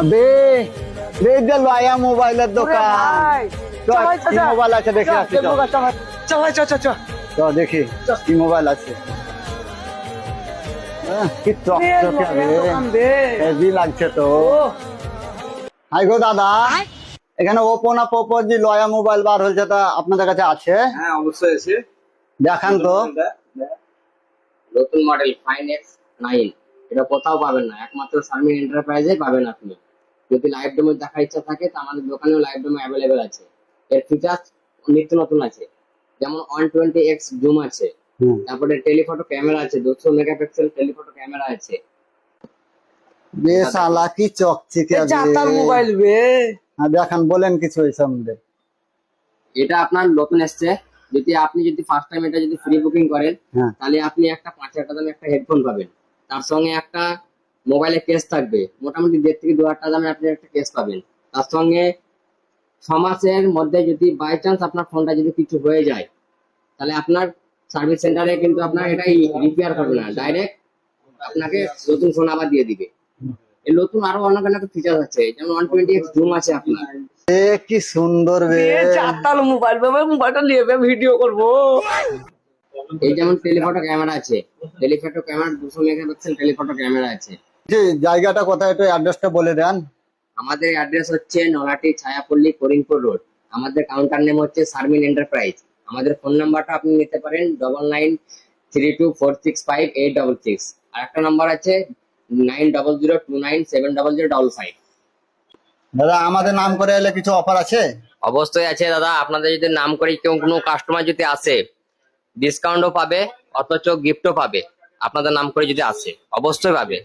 আবে রে যে লয়া মোবাইলের দোকান কি মোবাইল আছে দেখে আসছি চল দেখি কি মোবাইল আছে কি চকচকে হেভি লাগছে তো হাই গো দাদা এখানে ওপো না পোপো যে লয়া মোবাইল বার হয়েছে তা আপনাদের কাছে আছে? হ্যাঁ অবশ্যই আছে। দেখান তো। নতুন মডেল ফাইন এক্স 9 এটা কোথাও পাবেন না, একমাত্র শারমিন এন্টারপ্রাইজে পাবেন আপনি। যদি লাইভ ডেমো দেখার ইচ্ছা থাকে তা আমাদের দোকানেও লাইভ ডেমো অ্যাভেলেবেল আছে। এর ফিচার্স নিত্য নতুন আছে, যেমন 120x জুম আছে, তারপরে টেলিফটো ক্যামেরা আছে, 200 মেগাপিক্সেল টেলিফটো ক্যামেরা আছে। বেশ আলা কি চকচকে চাতাল মোবাইল বে। দেখান বলেন কিছু এই সম্বন্ধে। এটা আপনার নতুন এসছে, যদি ফার্স্ট টাইম এটা যদি ফ্রি বুকিং করেন তাহলে আপনি একটা 5,000 টাকা দামে একটা হেডফোন পাবেন, তার সঙ্গে একটা মোবাইলের কেস থাকবে, মোটামুটি 1,500 থেকে 2,000 টাকা দামে আপনি একটা কেস পাবেন। তার সঙ্গে 6 মাসের মধ্যে যদি বাই চান্স আপনার ফোনটা যদি কিছু হয়ে যায় তাহলে আপনার সার্ভিস সেন্টারে কিন্তু আপনার এটাই রিপেয়ার করবে না, ডাইরেক্ট আপনাকে নতুন ফোন আবার দিয়ে দিবে। এর নতুন আরো অনেক অনেক ফিচার আছে, যেমন 120x জুম আছে আপনার। কি সুন্দর বে চাতাল মোবাইল বে, মোবাইলটা নিয়ে ভিডিও করবো। এই যেমন টেলিফটো ক্যামেরা আছে, telephoto camera 200 megapixel telephoto camera আছে। যে জায়গাটা কোথায় একটু অ্যাড্রেসটা বলে দেন। আমাদের অ্যাড্রেস হচ্ছে নলাটি ছায়াপল্লী করিমপুর রোড। আমাদের কাউন্টার নেম হচ্ছে শারমিন এন্টারপ্রাইজ। আমাদের ফোন নাম্বারটা আপনি নিতে পারেন 9932465866, আর একটা নাম্বার আছে 9002970055। দাদা আমাদের নাম করে এলে কিছু অফার আছে? অবশ্যই আছে দাদা, আপনাদের যদি নাম করে কেউ কোনো কাস্টমার যদি আসে ডিসকাউন্টও পাবে, অথচ গিফটও পাবে। আপনাদের নাম করে যদি আসে অবশ্যই পাবে।